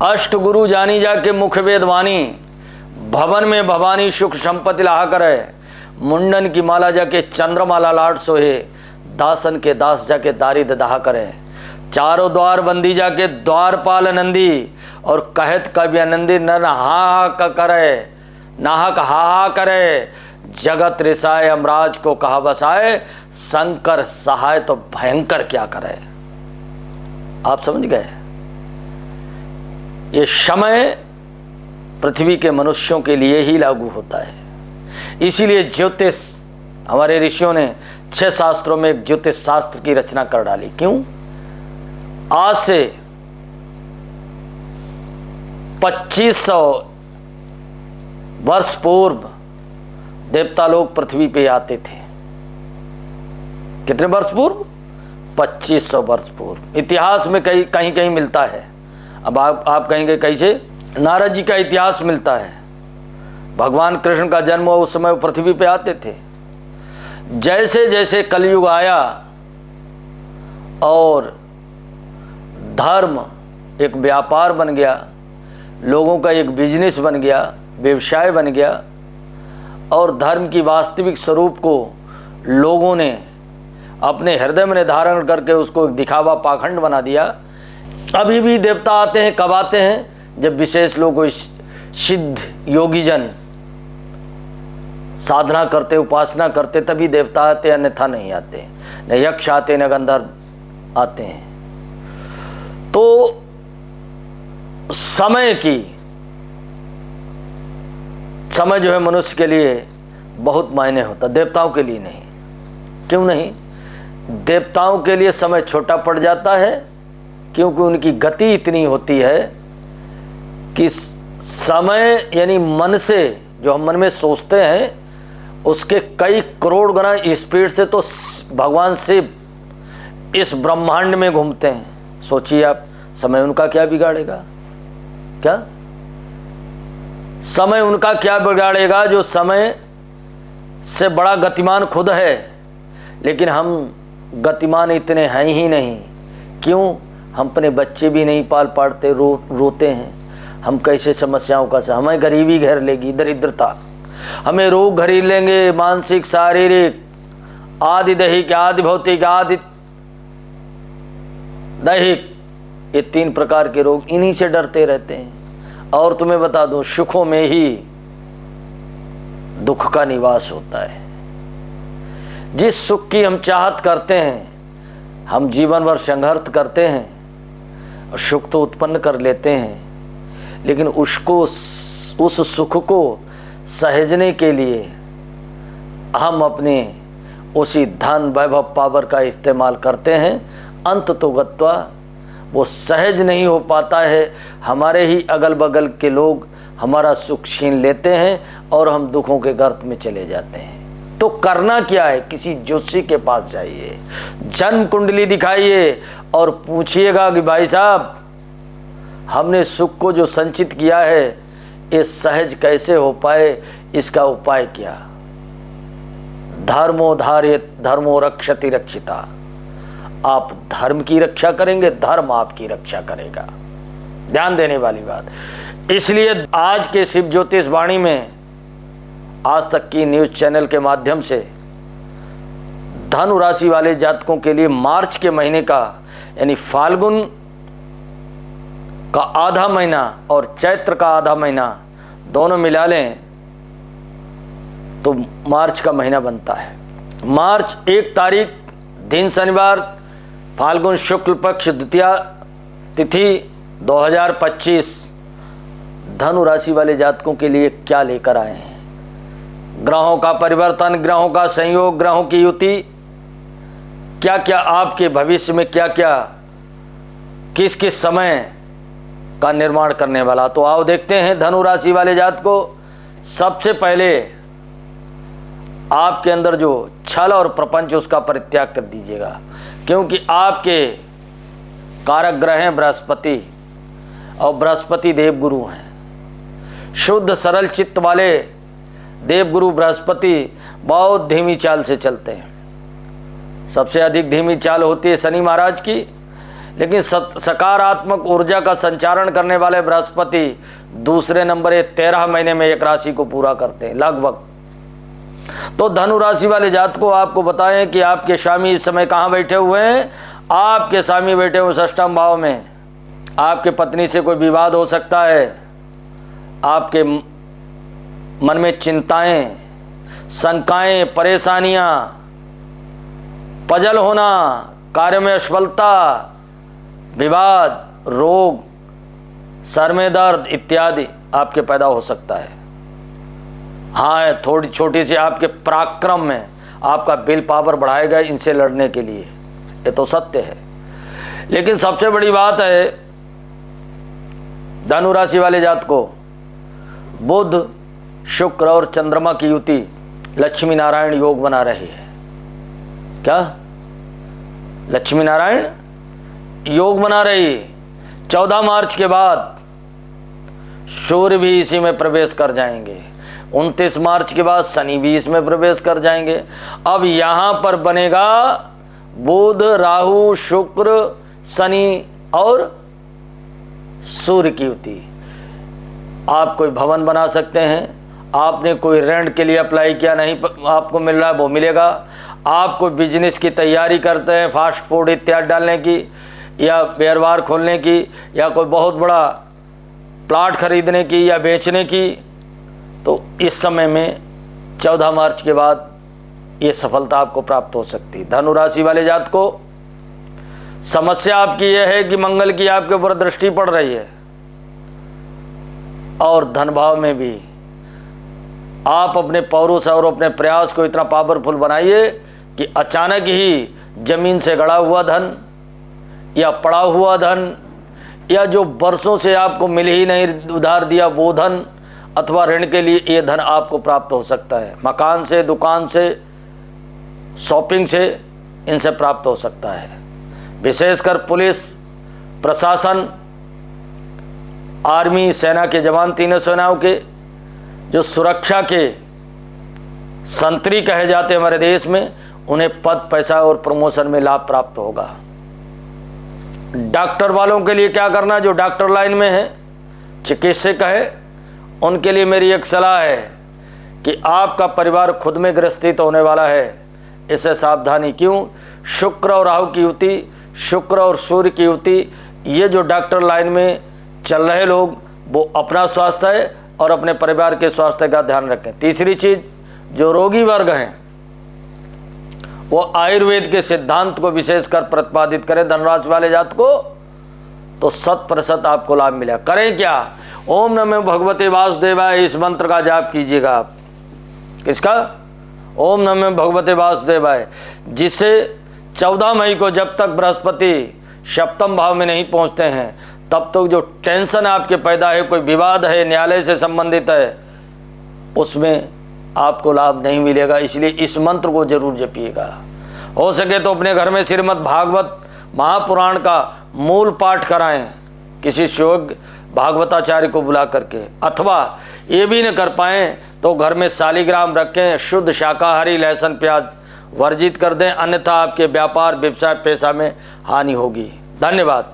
अष्ट गुरु जानी जाके मुख वेद वाणी, भवन में भवानी सुख संपत्ति लाहा करे। मुंडन की माला जाके चंद्रमाला लाड सोहे, दासन के दास जाके दारिद दाह करे। चारों द्वार बंदी जाके द्वारपाल नंदी, और कहत कवि नंदी नर हा करे, नाहक हा करे। जगत रिसाए अमराज को कहा बसाए, शंकर सहाय तो भयंकर क्या करे। आप समझ गए। ये समय पृथ्वी के मनुष्यों के लिए ही लागू होता है। इसीलिए ज्योतिष, हमारे ऋषियों ने 6 शास्त्रों में एक ज्योतिष शास्त्र की रचना कर डाली। क्यों? आज से 2500 वर्ष पूर्व देवता लोग पृथ्वी पे आते थे। कितने वर्ष पूर्व? 2500 वर्ष पूर्व। इतिहास में कहीं कहीं मिलता है। अब आप कहेंगे कैसे? नारद जी का इतिहास मिलता है। भगवान कृष्ण का जन्म हुआ उस समय वो पृथ्वी पे आते थे। जैसे जैसे कलयुग आया और धर्म एक व्यापार बन गया, लोगों का एक बिजनेस बन गया, व्यवसाय बन गया, और धर्म की वास्तविक स्वरूप को लोगों ने अपने हृदय में धारण करके उसको एक दिखावा पाखंड बना दिया। अभी भी देवता आते हैं। कब आते हैं? जब विशेष लोग कोई सिद्ध योगीजन साधना करते, उपासना करते, तभी देवता आते, अन्यथा नहीं आते। न यक्ष आते, न गंधर्व आते हैं। तो समय जो है मनुष्य के लिए बहुत मायने होता, देवताओं के लिए नहीं। क्यों नहीं? देवताओं के लिए समय छोटा पड़ जाता है, क्योंकि उनकी गति इतनी होती है कि समय यानी मन से, जो हम मन में सोचते हैं उसके कई करोड़ गुना स्पीड से तो भगवान से इस ब्रह्मांड में घूमते हैं। सोचिए आप, समय उनका क्या बिगाड़ेगा? क्या समय उनका क्या बिगाड़ेगा जो समय से बड़ा गतिमान खुद है। लेकिन हम गतिमान इतने हैं ही नहीं। क्यों? हम अपने बच्चे भी नहीं पाल पाते, रोते हैं। हम कैसे समस्याओं का से, हमें गरीबी घेर लेगी, दरिद्रता, हमें रोग घेर लेंगे, मानसिक, शारीरिक, आदि दैहिक, आदि भौतिक, आदि दैहिक, ये 3 प्रकार के रोग, इन्हीं से डरते रहते हैं। और तुम्हें बता दूं, सुखों में ही दुख का निवास होता है। जिस सुख की हम चाहत करते हैं, हम जीवन भर संघर्ष करते हैं और सुख तो उत्पन्न कर लेते हैं, लेकिन उस सुख को सहेजने के लिए हम अपने उसी धन, वैभव, पावर का इस्तेमाल करते हैं। अंत तो गत्वा वो सहज नहीं हो पाता है। हमारे ही अगल बगल के लोग हमारा सुख छीन लेते हैं और हम दुखों के गर्त में चले जाते हैं। तो करना क्या है? किसी ज्योतिषी के पास जाइए, जन्म कुंडली दिखाइए और पूछिएगा कि भाई साहब, हमने सुख को जो संचित किया है ये सहज कैसे हो पाए, इसका उपाय क्या? धर्मो धार्येत धर्मो रक्षति रक्षिता। आप धर्म की रक्षा करेंगे, धर्म आपकी रक्षा करेगा। ध्यान देने वाली बात। इसलिए आज के शिव ज्योतिष वाणी में, आज तक की न्यूज चैनल के माध्यम से धनु राशि वाले जातकों के लिए मार्च के महीने का यानी फाल्गुन का आधा महीना और चैत्र का आधा महीना दोनों मिला लें तो मार्च का महीना बनता है। मार्च 1 तारीख दिन शनिवार, फाल्गुन शुक्ल पक्ष द्वितीया तिथि 2025 धनु राशि वाले जातकों के लिए क्या लेकर आए हैं। ग्रहों का परिवर्तन, ग्रहों का संयोग, ग्रहों की युति, क्या क्या आपके भविष्य में क्या क्या किस किस समय का निर्माण करने वाला। तो आओ देखते हैं धनु राशि वाले जात को। सबसे पहले आपके अंदर जो छल और प्रपंच उसका परित्याग कर दीजिएगा, क्योंकि आपके कारक ग्रह हैं बृहस्पति, और बृहस्पति देवगुरु हैं। शुद्ध सरल चित्त वाले देवगुरु बृहस्पति बहुत धीमी चाल से चलते हैं। सबसे अधिक धीमी चाल होती है शनि महाराज की, लेकिन सकारात्मक ऊर्जा का संचारण करने वाले बृहस्पति दूसरे नंबर 13 महीने में एक राशि को पूरा करते हैं लगभग। तो धनु राशि वाले जात को आपको बताएं कि आपके स्वामी इस समय कहाँ बैठे हुए हैं। आपके स्वामी बैठे हुए षष्ठम भाव में। आपके पत्नी से कोई विवाद हो सकता है। आपके मन में चिंताएं, शंकाएं, परेशानियां, पजल होना, कार्य में असफलता, विवाद, रोग, सर में दर्द इत्यादि आपके पैदा हो सकता है। हाँ, थोड़ी छोटी सी आपके पराक्रम में आपका विल पावर बढ़ाएगा इनसे लड़ने के लिए, ये तो सत्य है। लेकिन सबसे बड़ी बात है धनु राशि वाले जात को बुध, शुक्र और चंद्रमा की युति लक्ष्मी नारायण योग बना रही है। क्या लक्ष्मी नारायण योग बना रही है। 14 मार्च के बाद सूर्य भी इसी में प्रवेश कर जाएंगे। 29 मार्च के बाद शनि भी इसमें प्रवेश कर जाएंगे। अब यहां पर बनेगा बुध, राहु, शुक्र, शनि और सूर्य की युति। आप कोई भवन बना सकते हैं। आपने कोई ऋण के लिए अप्लाई किया, नहीं आपको मिल रहा है, वो मिलेगा। आप कोई बिजनेस की तैयारी करते हैं, फास्ट फूड इत्यादि डालने की या बेरबार खोलने की या कोई बहुत बड़ा प्लाट खरीदने की या बेचने की, तो इस समय में 14 मार्च के बाद ये सफलता आपको प्राप्त हो सकती है। धनु राशि वाले जात को समस्या आपकी यह है कि मंगल की आपके ऊपर दृष्टि पड़ रही है और धन भाव में भी। आप अपने पौरुष और अपने प्रयास को इतना पावरफुल बनाइए कि अचानक ही जमीन से गड़ा हुआ धन या पड़ा हुआ धन या जो वर्षों से आपको मिल ही नहीं उधार दिया वो धन अथवा ऋण के लिए ये धन आपको प्राप्त हो सकता है। मकान से, दुकान से, शॉपिंग से, इनसे प्राप्त हो सकता है। विशेषकर पुलिस प्रशासन, आर्मी, सेना के जवान, तीनों सेनाओं के जो सुरक्षा के संतरी कहे जाते हैं हमारे देश में, उन्हें पद, पैसा और प्रमोशन में लाभ प्राप्त होगा। डॉक्टर वालों के लिए क्या करना, जो डॉक्टर लाइन में है, चिकित्सक है, उनके लिए मेरी एक सलाह है कि आपका परिवार खुद में ग्रसित होने वाला है, इससे सावधानी। क्यों? शुक्र और राहु की युति, शुक्र और सूर्य की युति, ये जो डॉक्टर लाइन में चल रहे लोग वो अपना स्वास्थ्य है और अपने परिवार के स्वास्थ्य का ध्यान रखें। तीसरी चीज, जो रोगी वर्ग हैं वो आयुर्वेद के सिद्धांत को विशेषकर प्रतिपादित करें। धनुराशि वाले जात को तो 100% आपको लाभ मिलेगा। करें क्या? ओम नमो भगवते वासुदेवाय, इस मंत्र का जाप कीजिएगा आप। किसका? ओम नमो भगवते वासुदेवाय, जिससे 14 मई को जब तक बृहस्पति सप्तम भाव में नहीं पहुंचते हैं तब तक जो टेंशन आपके पैदा है, कोई विवाद है, न्यायालय से संबंधित है, उसमें आपको लाभ नहीं मिलेगा। इसलिए इस मंत्र को जरूर जपिएगा। हो सके तो अपने घर में श्रीमद् भागवत महापुराण का मूल पाठ कराएं किसी योग्य भागवताचार्य को बुला करके, अथवा ये भी न कर पाएं तो घर में शालिग्राम रखें, शुद्ध शाकाहारी, लहसुन प्याज वर्जित कर दें, अन्यथा आपके व्यापार, व्यवसाय, पेशा में हानि होगी। धन्यवाद।